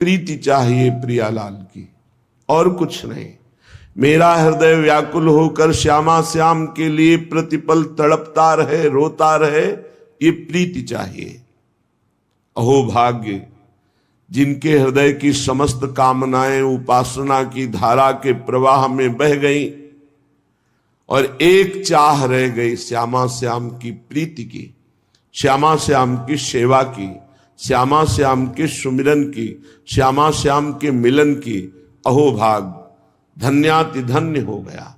प्रीति चाहिए प्रियालाल की, और कुछ नहीं। मेरा हृदय व्याकुल होकर श्यामा श्याम के लिए प्रतिपल तड़पता रहे, रोता रहे, ये प्रीति चाहिए। अहो भाग्य जिनके हृदय की समस्त कामनाएं उपासना की धारा के प्रवाह में बह गई और एक चाह रह गई श्यामा श्याम की प्रीति की, श्यामा श्याम की सेवा की, श्यामा श्याम के सुमिरन की, श्यामा श्याम के मिलन की। अहो भाग धन्याति धन्य हो गया।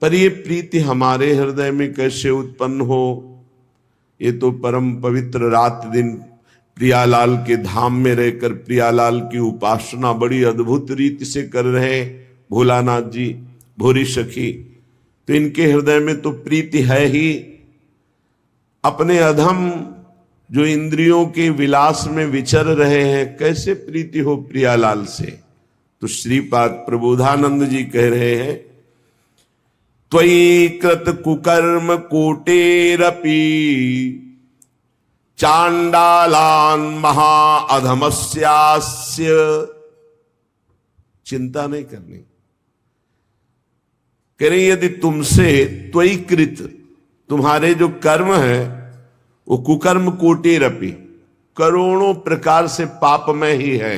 पर ये प्रीति हमारे हृदय में कैसे उत्पन्न हो? ये तो परम पवित्र रात दिन प्रियालाल के धाम में रहकर प्रियालाल की उपासना बड़ी अद्भुत रीति से कर रहे भोलानाथ जी, भोरी सखी, तो इनके हृदय में तो प्रीति है ही। अपने अधम जो इंद्रियों के विलास में विचर रहे हैं, कैसे प्रीति हो प्रियालाल से? तो श्रीपाद प्रबोधानंद जी कह रहे हैं, त्वयि कृत कुकर्म कोटेरपि चांडालान महा अधमस्यास्य। चिंता नहीं करनी। कह रही यदि तुमसे त्वयि कृत, तुम्हारे जो कर्म है वो कुकर्म कोटेरपि, करोड़ों प्रकार से पापमय ही है,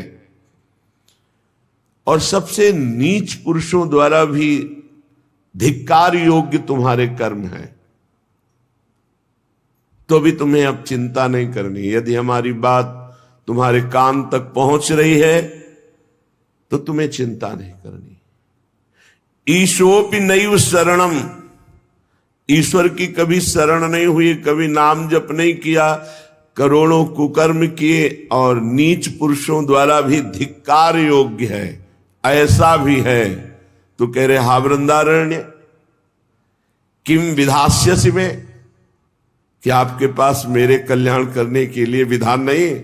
और सबसे नीच पुरुषों द्वारा भी धिक्कार योग्य तुम्हारे कर्म हैं, तो भी तुम्हें अब चिंता नहीं करनी। यदि हमारी बात तुम्हारे कान तक पहुंच रही है तो तुम्हें चिंता नहीं करनी। ईशोपि नैव शरणम, ईश्वर की कभी शरण नहीं हुई, कभी नाम जप नहीं किया, करोड़ों कुकर्म किए और नीच पुरुषों द्वारा भी धिक्कार योग्य है, ऐसा भी है। तो कह रहे हा वृंदारण्य किम विधास्यसि में, कि आपके पास मेरे कल्याण करने के लिए विधान नहीं?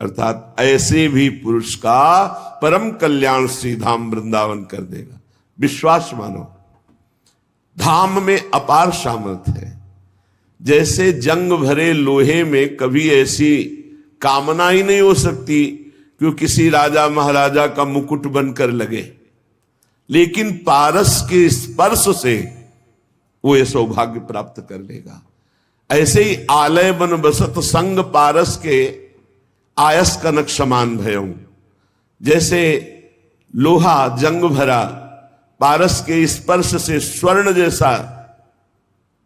अर्थात ऐसे भी पुरुष का परम कल्याण श्री धाम वृंदावन कर देगा। विश्वास मानो, धाम में अपार सामर्थ्य है। जैसे जंग भरे लोहे में कभी ऐसी कामना ही नहीं हो सकती कि वो किसी राजा महाराजा का मुकुट बनकर लगे, लेकिन पारस के स्पर्श से वो ये सौभाग्य प्राप्त कर लेगा। ऐसे ही आलय बन बसत संग पारस के आयस कनक समान भयऊ। जैसे लोहा जंग भरा पारस के स्पर्श से स्वर्ण जैसा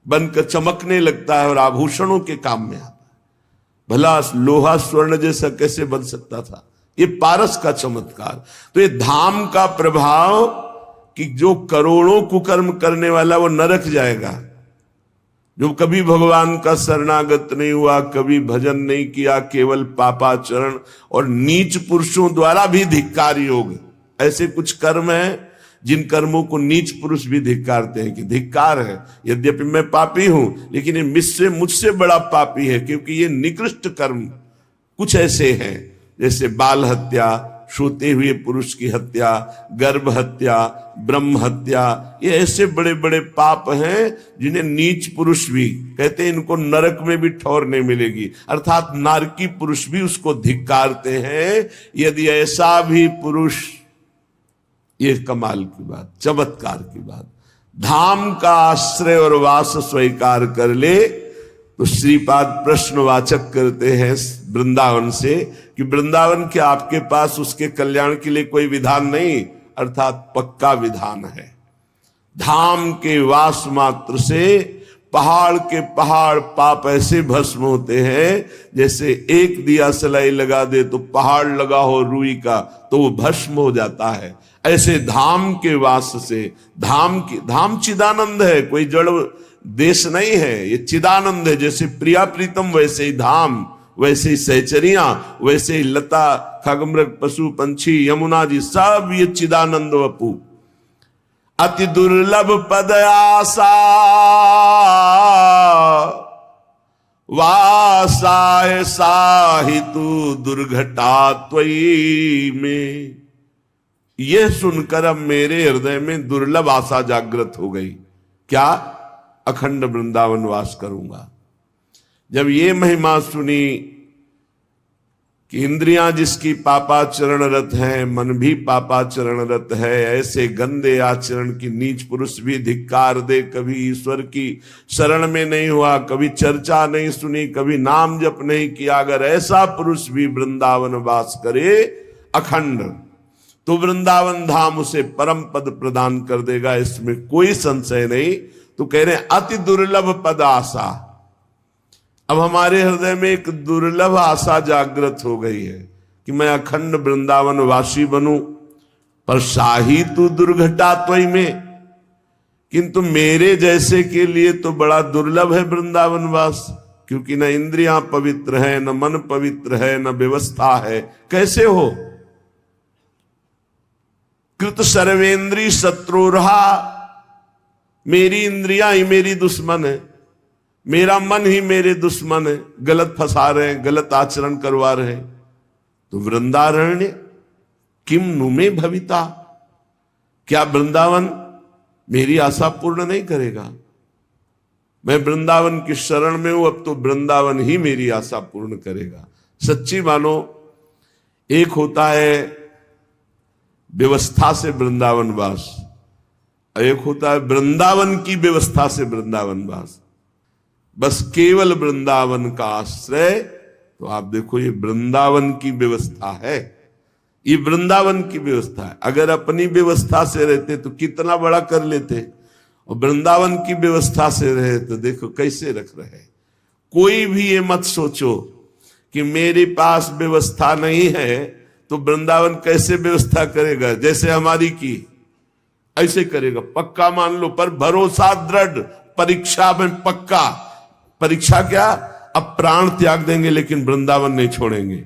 बनकर चमकने लगता है और आभूषणों के काम में आता है। भला लोहा स्वर्ण जैसा कैसे बन सकता था? ये पारस का चमत्कार। तो ये धाम का प्रभाव कि जो करोड़ों कुकर्म करने वाला वो नरक जाएगा, जो कभी भगवान का शरणागत नहीं हुआ, कभी भजन नहीं किया, केवल पापाचरण और नीच पुरुषों द्वारा भी धिक्कार योग, ऐसे कुछ कर्म हैं जिन कर्मों को नीच पुरुष भी धिक्कारते हैं कि धिक्कार है, यद्यपि मैं पापी हूं लेकिन ये मुझसे बड़ा पापी है, क्योंकि ये निकृष्ट कर्म कुछ ऐसे हैं जैसे बाल हत्या, सोते हुए पुरुष की हत्या, गर्भ हत्या, ब्रह्म हत्या, ये ऐसे बड़े बड़े पाप हैं जिन्हें नीच पुरुष भी कहते हैं इनको नरक में भी ठौर नहीं मिलेगी, अर्थात नारकी पुरुष भी उसको धिक्कारते हैं। यदि ऐसा भी पुरुष, ये कमाल की बात, चमत्कार की बात, धाम का आश्रय और वास स्वीकार कर ले, तो श्रीपाद प्रश्नवाचक करते हैं वृंदावन से कि वृंदावन के आपके पास उसके कल्याण के लिए कोई विधान नहीं? अर्थात पक्का विधान है। धाम के वास मात्र से पहाड़ के पहाड़ पाप ऐसे भस्म होते हैं, जैसे एक दिया सलाई लगा दे तो पहाड़ लगा हो रुई का तो वो भस्म हो जाता है। ऐसे धाम के वास से, धाम चिदानंद है, कोई जड़ देश नहीं है, ये चिदानंद है। जैसे प्रिया प्रीतम वैसे ही धाम, वैसे ही सहचरियां, वैसे ही लता खगमृग पशु पंछी यमुना जी सब ये चिदानंद वपु। अति दुर्लभ पद आशा वासाय साहितु दुर्घटा त्वयि में। यह सुनकर अब मेरे हृदय में दुर्लभ आशा जागृत हो गई। क्या? अखंड वृंदावन वास करूंगा। जब ये महिमा सुनी कि इंद्रियां जिसकी पापाचरणरत हैं, मन भी पापाचरणरत है, ऐसे गंदे आचरण की नीच पुरुष भी धिक्कार दे। कभी ईश्वर की शरण में नहीं हुआ, कभी चर्चा नहीं सुनी, कभी नाम जप नहीं किया, अगर ऐसा पुरुष भी वृंदावन वास करे अखंड, तो वृंदावन धाम उसे परम पद प्रदान कर देगा, इसमें कोई संशय नहीं। तो कह रहे अति दुर्लभ पद आशा। अब हमारे हृदय में एक दुर्लभ आशा जागृत हो गई है कि मैं अखंड वृंदावन वासी बनूं, पर शाही तू दुर्घटा त्वयि में, किंतु मेरे जैसे के लिए तो बड़ा दुर्लभ है वृंदावन वास, क्योंकि न इंद्रियां पवित्र है, न मन पवित्र है, न व्यवस्था है। कैसे हो? कृत सर्वेंद्री शत्रुरहा, मेरी इंद्रियां ही मेरी दुश्मन है, मेरा मन ही मेरे दुश्मन है, गलत फंसा रहे हैं, गलत आचरण करवा रहे हैं। तो वृंदारण्य किम नुमे भविता, क्या वृंदावन मेरी आशा पूर्ण नहीं करेगा? मैं वृंदावन की शरण में हूं, अब तो वृंदावन ही मेरी आशा पूर्ण करेगा। सच्ची मानो, एक होता है व्यवस्था से वृंदावन वास, एक होता है वृंदावन की व्यवस्था से वृंदावन वास। बस केवल वृंदावन का आश्रय। तो आप देखो, ये वृंदावन की व्यवस्था है, ये वृंदावन की व्यवस्था है। अगर अपनी व्यवस्था से रहते तो कितना बड़ा कर लेते, और वृंदावन की व्यवस्था से रहे तो देखो कैसे रख रहे। कोई भी ये मत सोचो कि मेरे पास व्यवस्था नहीं है तो वृंदावन कैसे व्यवस्था करेगा, जैसे हमारी की ऐसे करेगा। पक्का मान लो, पर भरोसा दृढ़, परीक्षा में पक्का। परीक्षा क्या? अब प्राण त्याग देंगे लेकिन वृंदावन नहीं छोड़ेंगे।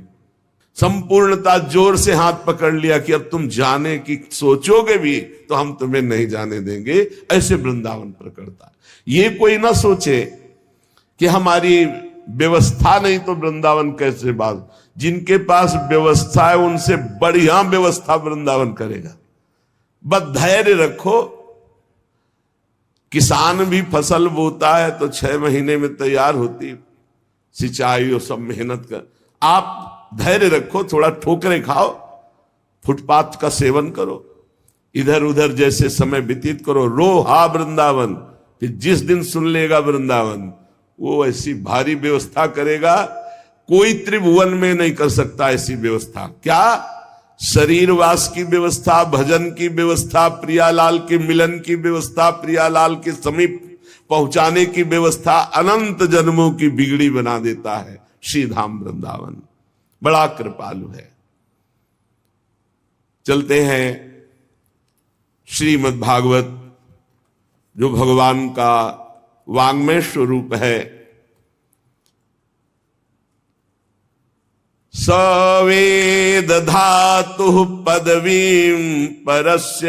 संपूर्णता, जोर से हाथ पकड़ लिया कि अब तुम जाने की सोचोगे भी तो हम तुम्हें नहीं जाने देंगे, ऐसे वृंदावन प्रकटता है। ये कोई ना सोचे कि हमारी व्यवस्था नहीं तो वृंदावन कैसे बात। जिनके पास व्यवस्था है उनसे बढ़िया व्यवस्था वृंदावन करेगा। बस धैर्य रखो। किसान भी फसल बोता है तो 6 महीने में तैयार होती, सिंचाई और सब मेहनत कर। आप धैर्य रखो, थोड़ा ठोकरे खाओ, फुटपाथ का सेवन करो, इधर उधर जैसे समय व्यतीत करो, रो हा वृंदावन। फिर जिस दिन सुन लेगा वृंदावन, वो ऐसी भारी व्यवस्था करेगा, कोई त्रिभुवन में नहीं कर सकता ऐसी व्यवस्था। क्या? शरीरवास की व्यवस्था, भजन की व्यवस्था, प्रियालाल के मिलन की व्यवस्था, प्रियालाल के समीप पहुंचाने की व्यवस्था, अनंत जन्मों की बिगड़ी बना देता है श्री धाम वृंदावन। बड़ा कृपालु है। चलते हैं श्रीमद् भागवत, जो भगवान का वांग्मय स्वरूप है। सवेद धातु पदवीं परस्य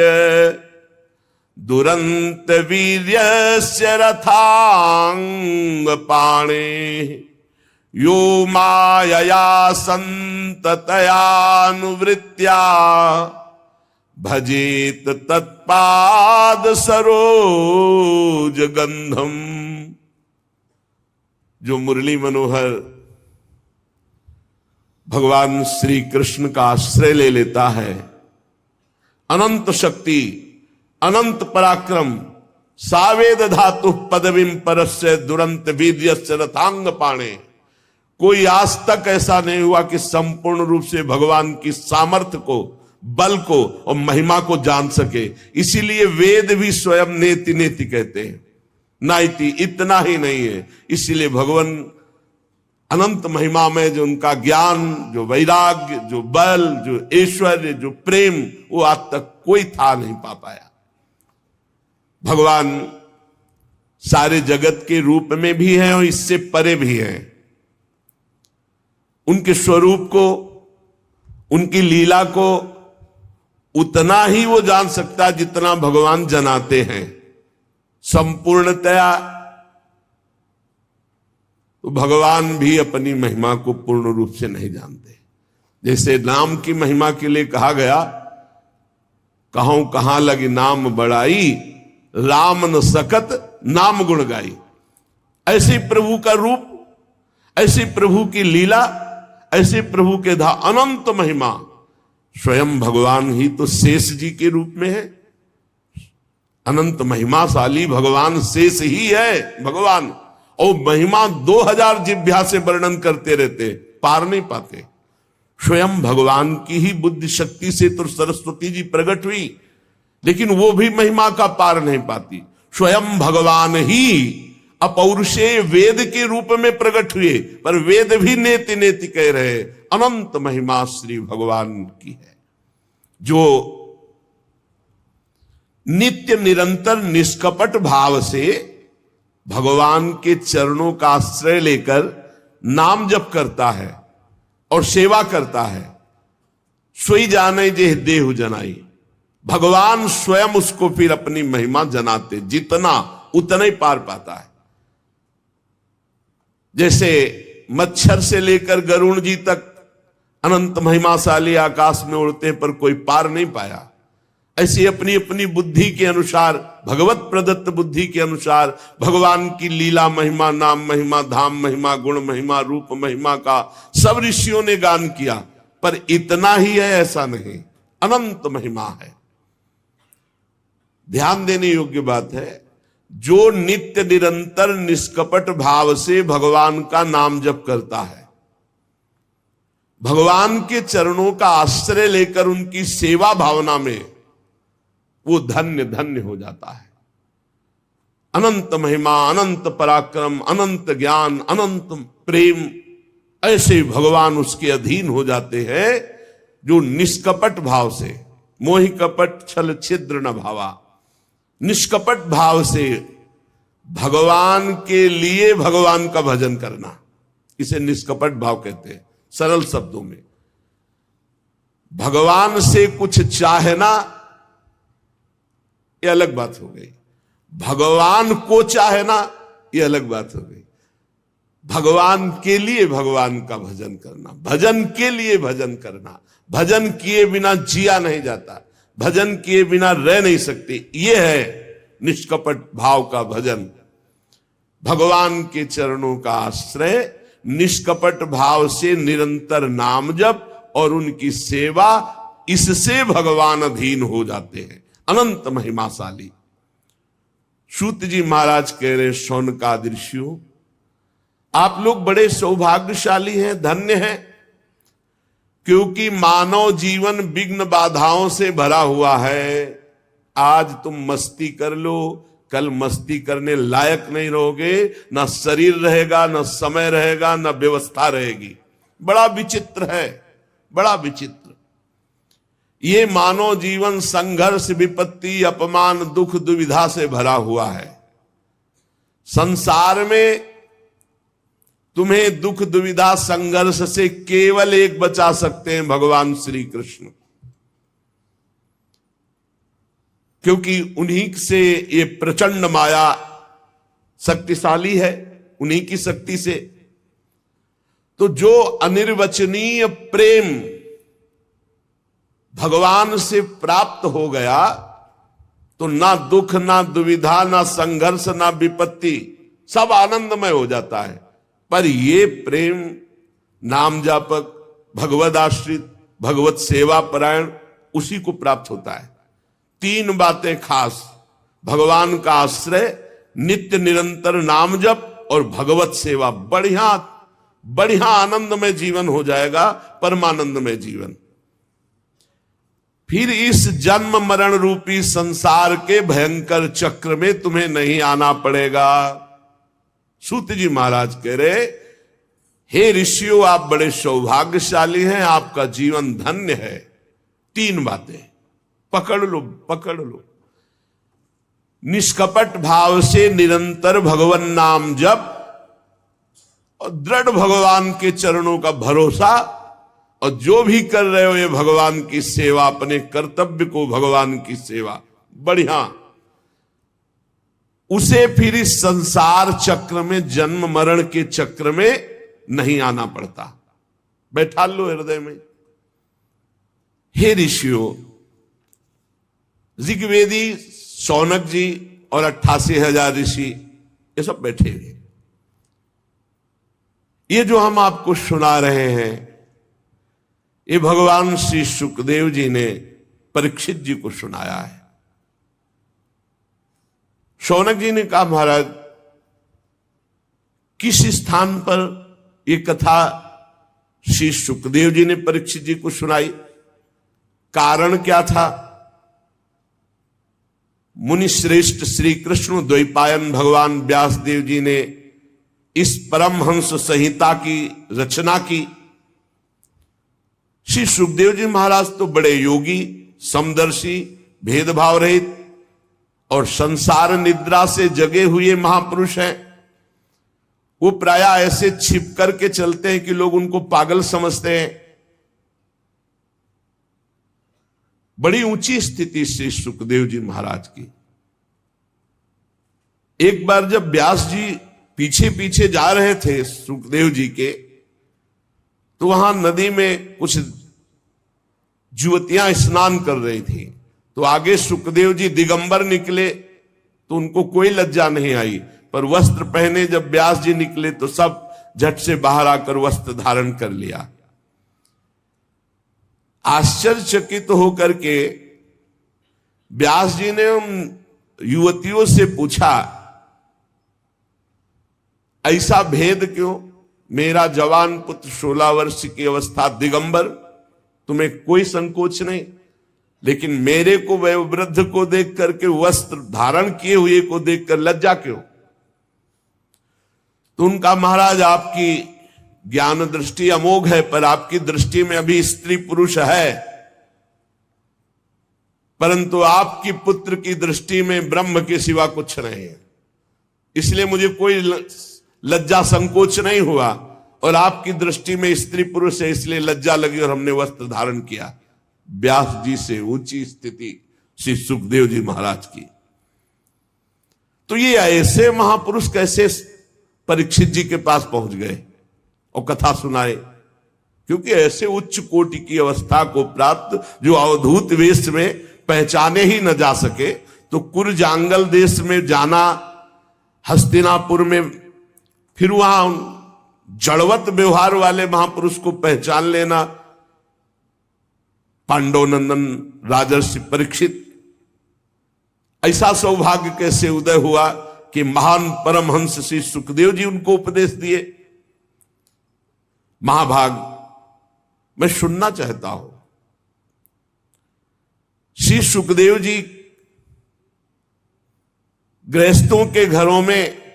दुरंत वीर्यस्य रथांग पाणे यो मायया संततयानुवृत्त्या भजेत तत्पाद सरोज गंधम। जो मुरली मनोहर भगवान श्री कृष्ण का आश्रय ले लेता है, अनंत शक्ति, अनंत पराक्रम, सावेद धातु पदवीं परस्य दुरंत वीर्यस्य रथांग पाणे। कोई आज तक ऐसा नहीं हुआ कि संपूर्ण रूप से भगवान की सामर्थ्य को, बल को और महिमा को जान सके। इसीलिए वेद भी स्वयं नेति नेति कहते हैं, नाइति, इतना ही नहीं है। इसीलिए भगवान अनंत महिमा में जो उनका ज्ञान, जो वैराग्य, जो बल, जो ऐश्वर्य, जो प्रेम, वो आज तक कोई था नहीं पा पाया। भगवान सारे जगत के रूप में भी हैं और इससे परे भी हैं। उनके स्वरूप को, उनकी लीला को उतना ही वो जान सकता जितना भगवान जनाते हैं संपूर्णतया। तो भगवान भी अपनी महिमा को पूर्ण रूप से नहीं जानते। जैसे नाम की महिमा के लिए कहा गया, कहूं कहां लगी नाम बड़ाई, राम न सकत नाम गुण गाई। ऐसे प्रभु का रूप, ऐसी प्रभु की लीला, ऐसे प्रभु के अनंत महिमा। स्वयं भगवान ही तो शेष जी के रूप में है। अनंत महिमाशाली भगवान शेष ही है भगवान, और महिमा 2000 जिह्वा से वर्णन करते रहते, पार नहीं पाते। स्वयं भगवान की ही बुद्धि शक्ति से तो सरस्वती जी प्रकट हुई, लेकिन वो भी महिमा का पार नहीं पाती। स्वयं भगवान ही अपौरुषेय वेद के रूप में प्रकट हुए, पर वेद भी नेति नेति कह रहे अनंत महिमा श्री भगवान की है, जो नित्य निरंतर निष्कपट भाव से भगवान के चरणों का आश्रय लेकर नाम जप करता है और सेवा करता है। सोई जाने जे देहु जनाई, भगवान स्वयं उसको फिर अपनी महिमा जनाते, जितना उतना ही पार पाता है। जैसे मच्छर से लेकर गरुण जी तक अनंत महिमाशाली आकाश में उड़ते पर कोई पार नहीं पाया, ऐसी अपनी अपनी बुद्धि के अनुसार, भगवत प्रदत्त बुद्धि के अनुसार भगवान की लीला महिमा, नाम महिमा, धाम महिमा, गुण महिमा, रूप महिमा का सब ऋषियों ने गान किया, पर इतना ही है ऐसा नहीं, अनंत महिमा है। ध्यान देने योग्य बात है, जो नित्य निरंतर निष्कपट भाव से भगवान का नाम जप करता है, भगवान के चरणों का आश्रय लेकर उनकी सेवा भावना में, वो धन्य धन्य हो जाता है। अनंत महिमा, अनंत पराक्रम, अनंत ज्ञान, अनंत प्रेम, ऐसे भगवान उसके अधीन हो जाते हैं जो निष्कपट भाव से, मोहि कपट छल छिद्र न भावा, निष्कपट भाव से भगवान के लिए भगवान का भजन करना, इसे निष्कपट भाव कहते हैं। सरल शब्दों में, भगवान से कुछ चाहना ये अलग बात हो गई, भगवान को चाहना ये अलग बात हो गई। भगवान के लिए भगवान का भजन करना, भजन के लिए भजन करना, भजन किए बिना जिया नहीं जाता, भजन किए बिना रह नहीं सकते, ये है निष्कपट भाव का भजन। भगवान के चरणों का आश्रय, निष्कपट भाव से निरंतर नाम जप और उनकी सेवा, इससे भगवान अधीन हो जाते हैं, अनंत महिमाशाली। सूत जी महाराज कह रहे, शौनकादि ऋषियों, आप लोग बड़े सौभाग्यशाली हैं, धन्य हैं, क्योंकि मानव जीवन विघ्न बाधाओं से भरा हुआ है। आज तुम मस्ती कर लो, कल मस्ती करने लायक नहीं रहोगे, ना शरीर रहेगा, ना समय रहेगा, ना व्यवस्था रहेगी। बड़ा विचित्र है, बड़ा विचित्र। ये मानव जीवन संघर्ष, विपत्ति, अपमान, दुख, दुविधा से भरा हुआ है। संसार में तुम्हें दुख, दुविधा, संघर्ष से केवल एक बचा सकते हैं, भगवान श्री कृष्ण, क्योंकि उन्हीं से ये प्रचंड माया शक्तिशाली है, उन्हीं की शक्ति से। तो जो अनिर्वचनीय प्रेम भगवान से प्राप्त हो गया, तो ना दुख, ना दुविधा, ना संघर्ष, ना विपत्ति, सब आनंदमय हो जाता है। पर ये प्रेम नाम जापक, भगवद आश्रित, भगवत सेवा परायण, उसी को प्राप्त होता है। तीन बातें खास, भगवान का आश्रय, नित्य निरंतर नाम जप और भगवत सेवा, बढ़िया बढ़िया आनंदमय जीवन हो जाएगा, परमानंदमय जीवन। फिर इस जन्म मरण रूपी संसार के भयंकर चक्र में तुम्हें नहीं आना पड़ेगा। सूत जी महाराज कह रहे, हे ऋषियों, आप बड़े सौभाग्यशाली हैं, आपका जीवन धन्य है। तीन बातें पकड़ लो, पकड़ लो। निष्कपट भाव से निरंतर भगवान नाम जप और दृढ़ भगवान के चरणों का भरोसा, और जो भी कर रहे हो ये भगवान की सेवा, अपने कर्तव्य को भगवान की सेवा, बढ़िया। उसे फिर इस संसार चक्र में, जन्म मरण के चक्र में नहीं आना पड़ता। बैठा लो हृदय में। हे ऋषियों, ऋग्वेदी शौनक जी और 88,000 ऋषि ये सब बैठे हैं। ये जो हम आपको सुना रहे हैं, ये भगवान श्री शुकदेव जी ने परीक्षित जी को सुनाया है। शौनक जी ने कहा, महाराज किस स्थान पर ये कथा श्री शुकदेव जी ने परीक्षित जी को सुनाई, कारण क्या था? मुनि श्रेष्ठ श्री कृष्ण द्वैपायन भगवान व्यासदेव जी ने इस परमहंस संहिता की रचना की। श्री सुखदेव जी महाराज तो बड़े योगी, समदर्शी, भेदभाव रहित और संसार निद्रा से जगे हुए महापुरुष हैं। वो प्रायः ऐसे छिप करके चलते हैं कि लोग उनको पागल समझते हैं। बड़ी ऊंची स्थिति श्री सुखदेव जी महाराज की। एक बार जब व्यास जी पीछे पीछे जा रहे थे सुखदेव जी के, तो वहां नदी में कुछ युवतियां स्नान कर रही थी। तो आगे सुखदेव जी दिगंबर निकले तो उनको कोई लज्जा नहीं आई, पर वस्त्र पहने जब व्यास जी निकले तो सब झट से बाहर आकर वस्त्र धारण कर लिया। आश्चर्यचकित होकर के व्यास जी ने उन युवतियों से पूछा, ऐसा भेद क्यों? मेरा जवान पुत्र 16 वर्ष की अवस्था दिगंबर, तुम्हें कोई संकोच नहीं, लेकिन मेरे को वयोवृद्ध को देख करके, वस्त्र धारण किए हुए को देखकर लज्जा क्यों? तो उनका, महाराज आपकी ज्ञान दृष्टि अमोघ है, पर आपकी दृष्टि में अभी स्त्री पुरुष है, परंतु आपकी पुत्र की दृष्टि में ब्रह्म के सिवा कुछ नहीं है, इसलिए मुझे कोई लज्जा संकोच नहीं हुआ। और आपकी दृष्टि में स्त्री पुरुष है, इसलिए लज्जा लगी और हमने वस्त्र धारण किया। व्यास जी से ऊंची स्थिति श्री सुखदेव जी महाराज की। तो ये ऐसे महापुरुष कैसे परीक्षित जी के पास पहुंच गए और कथा सुनाए? क्योंकि ऐसे उच्च कोटि की अवस्था को प्राप्त, जो अवधूत वेश में पहचाने ही न जा सके, तो कुरजांगल देश में जाना, हस्तिनापुर में, फिर वहां जड़वत व्यवहार वाले महापुरुष को पहचान लेना, पांडवनंदन राजर्षि परीक्षित, ऐसा सौभाग्य कैसे उदय हुआ कि महान परमहंस श्री सुखदेव जी उनको उपदेश दिए। महाभाग मैं सुनना चाहता हूं। श्री सुखदेव जी गृहस्थों के घरों में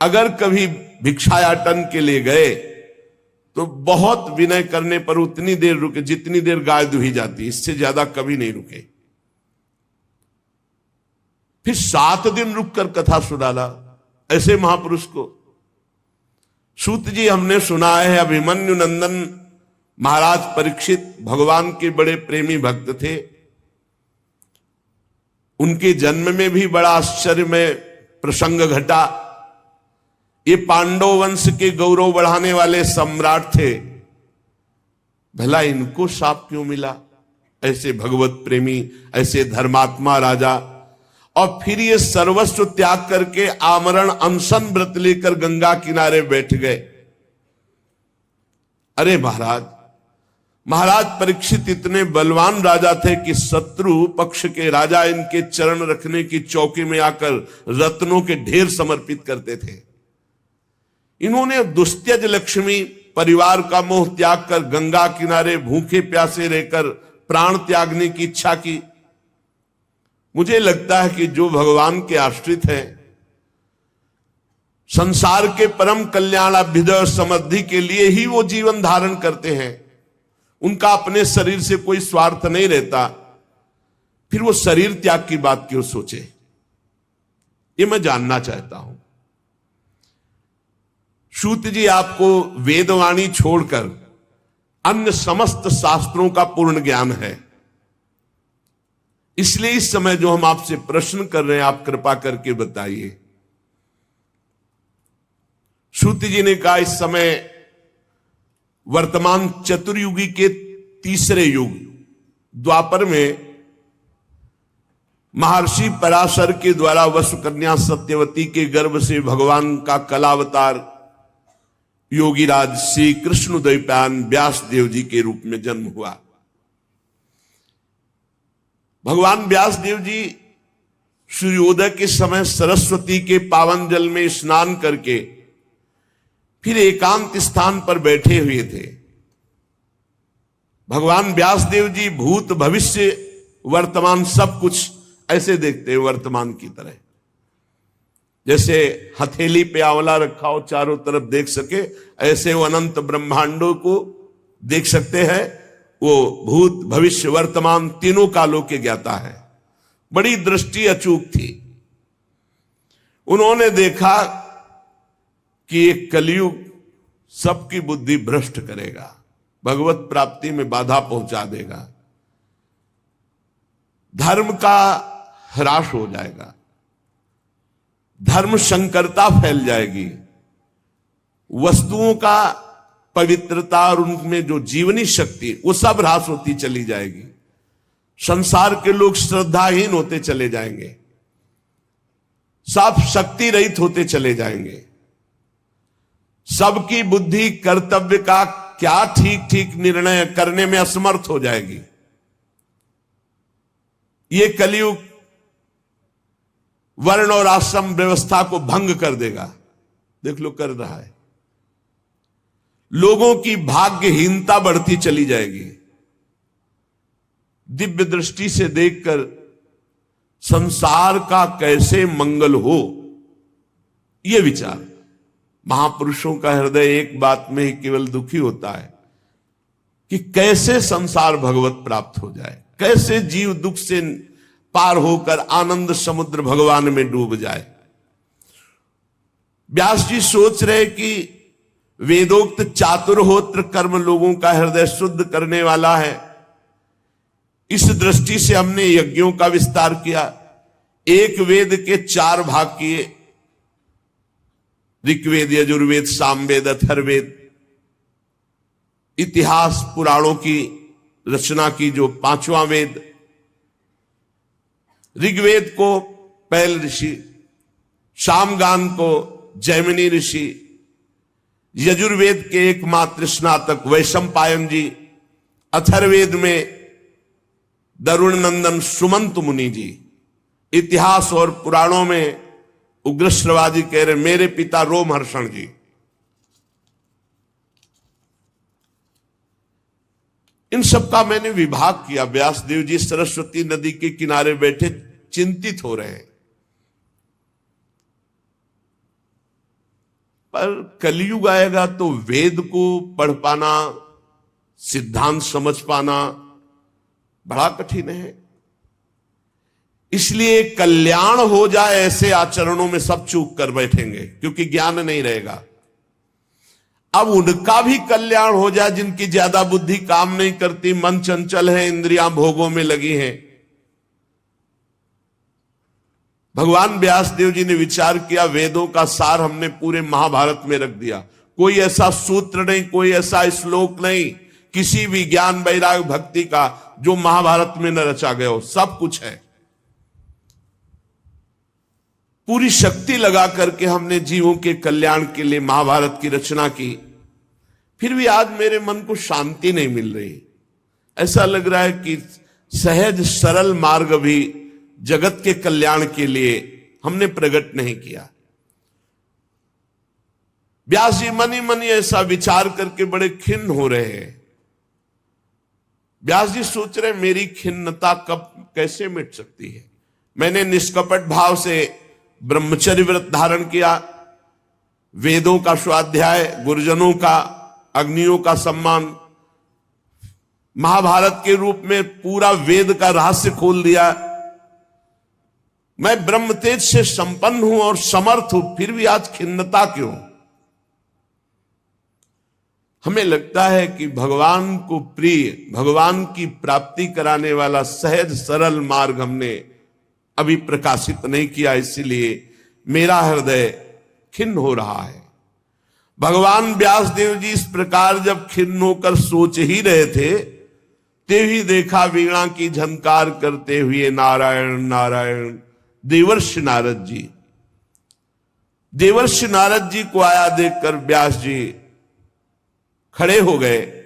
अगर कभी भिक्षायाटन के लिए गए तो बहुत विनय करने पर उतनी देर रुके जितनी देर गाय दुही जाती, इससे ज्यादा कभी नहीं रुके। फिर 7 दिन रुककर कथा सुनाला ऐसे महापुरुष को। सूत जी हमने सुना है, अभिमन्यु नंदन महाराज परीक्षित भगवान के बड़े प्रेमी भक्त थे। उनके जन्म में भी बड़ा आश्चर्यमय प्रसंग घटा। ये पांडव वंश के गौरव बढ़ाने वाले सम्राट थे, भला इनको शाप क्यों मिला? ऐसे भगवत प्रेमी, ऐसे धर्मात्मा राजा। और फिर ये सर्वस्व त्याग करके आमरण अनशन व्रत लेकर गंगा किनारे बैठ गए। अरे महाराज परीक्षित इतने बलवान राजा थे कि शत्रु पक्ष के राजा इनके चरण रखने की चौकी में आकर रत्नों के ढेर समर्पित करते थे। इन्होंने दुस्त्यज लक्ष्मी परिवार का मोह त्याग कर गंगा किनारे भूखे प्यासे रहकर प्राण त्यागने की इच्छा की। मुझे लगता है कि जो भगवान के आश्रित हैं, संसार के परम कल्याण अभ्युदय समृद्धि के लिए ही वो जीवन धारण करते हैं। उनका अपने शरीर से कोई स्वार्थ नहीं रहता, फिर वो शरीर त्याग की बात क्यों सोचे? ये मैं जानना चाहता हूं। सूत जी आपको वेदवाणी छोड़कर अन्य समस्त शास्त्रों का पूर्ण ज्ञान है, इसलिए इस समय जो हम आपसे प्रश्न कर रहे हैं आप कृपा करके बताइए। सूत जी ने कहा, इस समय वर्तमान चतुर्युगी के तीसरे युग द्वापर में महर्षि पराशर के द्वारा वसुकन्या सत्यवती के गर्भ से भगवान का कलावतार योगीराज श्री कृष्णोद्वैपायन व्यास देव जी के रूप में जन्म हुआ। भगवान व्यास देव जी सूर्योदय के समय सरस्वती के पावन जल में स्नान करके फिर एकांत स्थान पर बैठे हुए थे। भगवान व्यास देव जी भूत भविष्य वर्तमान सब कुछ ऐसे देखते हैं, वर्तमान की तरह। जैसे हथेली पे आंवला रखा हो, चारों तरफ देख सके, ऐसे वो अनंत ब्रह्मांडों को देख सकते हैं। वो भूत भविष्य वर्तमान तीनों कालों के ज्ञाता है। बड़ी दृष्टि अचूक थी। उन्होंने देखा कि एक कलयुग सबकी बुद्धि भ्रष्ट करेगा, भगवत प्राप्ति में बाधा पहुंचा देगा, धर्म का ह्रास हो जाएगा, धर्म संकरता फैल जाएगी, वस्तुओं का पवित्रता और उनमें जो जीवनी शक्ति वो सब ह्रास होती चली जाएगी, संसार के लोग श्रद्धाहीन होते चले जाएंगे, सब शक्ति रहित होते चले जाएंगे, सबकी बुद्धि कर्तव्य का क्या ठीक ठीक निर्णय करने में असमर्थ हो जाएगी। ये कलयुग वर्ण और आश्रम व्यवस्था को भंग कर देगा। देख लो कर रहा है। लोगों की भाग्यहीनता बढ़ती चली जाएगी। दिव्य दृष्टि से देखकर संसार का कैसे मंगल हो, यह विचार। महापुरुषों का हृदय एक बात में ही केवल दुखी होता है कि कैसे संसार भगवत प्राप्त हो जाए, कैसे जीव दुख से पार होकर आनंद समुद्र भगवान में डूब जाए। व्यास जी सोच रहे कि वेदोक्त चातुर्होत्र कर्म लोगों का हृदय शुद्ध करने वाला है। इस दृष्टि से हमने यज्ञों का विस्तार किया। एक वेद के 4 भाग किए, ऋग्वेद, यजुर्वेद, सामवेद, अथर्ववेद। इतिहास पुराणों की रचना की जो 5वां वेद। ऋग्वेद को पैल ऋषि, सामगान को जैमिनी ऋषि, यजुर्वेद के एकमात्र स्नातक वैशंपायन जी, अथर्ववेद में दरुण नंदन सुमंत मुनि जी। इतिहास और पुराणों में उग्रश्रवाजी कह रहे मेरे पिता रोमहर्षण जी। इन सब का मैंने विभाग किया। व्यासदेव जी सरस्वती नदी के किनारे बैठे चिंतित हो रहे हैं, पर कलयुग आएगा तो वेद को पढ़ पाना, सिद्धांत समझ पाना बड़ा कठिन है। इसलिए कल्याण हो जाए ऐसे आचरणों में सब चूक कर बैठेंगे, क्योंकि ज्ञान नहीं रहेगा। अब उनका भी कल्याण हो जाए जिनकी ज्यादा बुद्धि काम नहीं करती, मन चंचल है, इंद्रियां भोगों में लगी हैं। भगवान व्यासदेव जी ने विचार किया, वेदों का सार हमने पूरे महाभारत में रख दिया। कोई ऐसा सूत्र नहीं, कोई ऐसा श्लोक नहीं, किसी भी ज्ञान वैराग्य भक्ति का जो महाभारत में न रचा गया हो, सब कुछ है। पूरी शक्ति लगा करके हमने जीवों के कल्याण के लिए महाभारत की रचना की। फिर भी आज मेरे मन को शांति नहीं मिल रही। ऐसा लग रहा है कि सहज सरल मार्ग भी जगत के कल्याण के लिए हमने प्रकट नहीं किया। व्यास जी मनी मनी ऐसा विचार करके बड़े खिन्न हो रहे हैं। व्यास जी सोच रहे मेरी खिन्नता कब कैसे मिट सकती है। मैंने निष्कपट भाव से ब्रह्मचर्य व्रत धारण किया, वेदों का स्वाध्याय, गुरुजनों का, अग्नियों का सम्मान, महाभारत के रूप में पूरा वेद का रहस्य खोल दिया। मैं ब्रह्म तेज से संपन्न हूं और समर्थ हूं, फिर भी आज खिन्नता क्यों? हमें लगता है कि भगवान को प्रिय, भगवान की प्राप्ति कराने वाला सहज सरल मार्ग हमने अभी प्रकाशित नहीं किया, इसलिए मेरा हृदय खिन्न हो रहा है। भगवान व्यासदेव जी इस प्रकार जब खिन्न होकर सोच ही रहे थे, तभी देखा वीणा की झनकार करते हुए नारायण नारायण देवर्षि नारद जी। देवर्षि नारद जी को आया देखकर व्यास जी खड़े हो गए